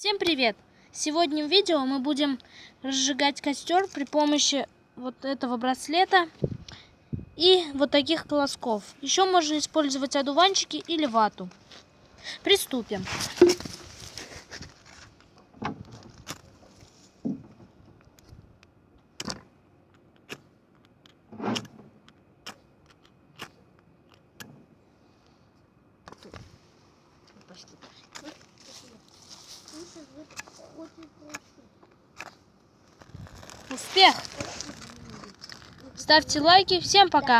Всем привет! Сегодня в видео мы будем разжигать костер при помощи вот этого браслета и вот таких колосков. Еще можно использовать одуванчики или вату. Приступим. Успех! Ставьте лайки. Всем пока!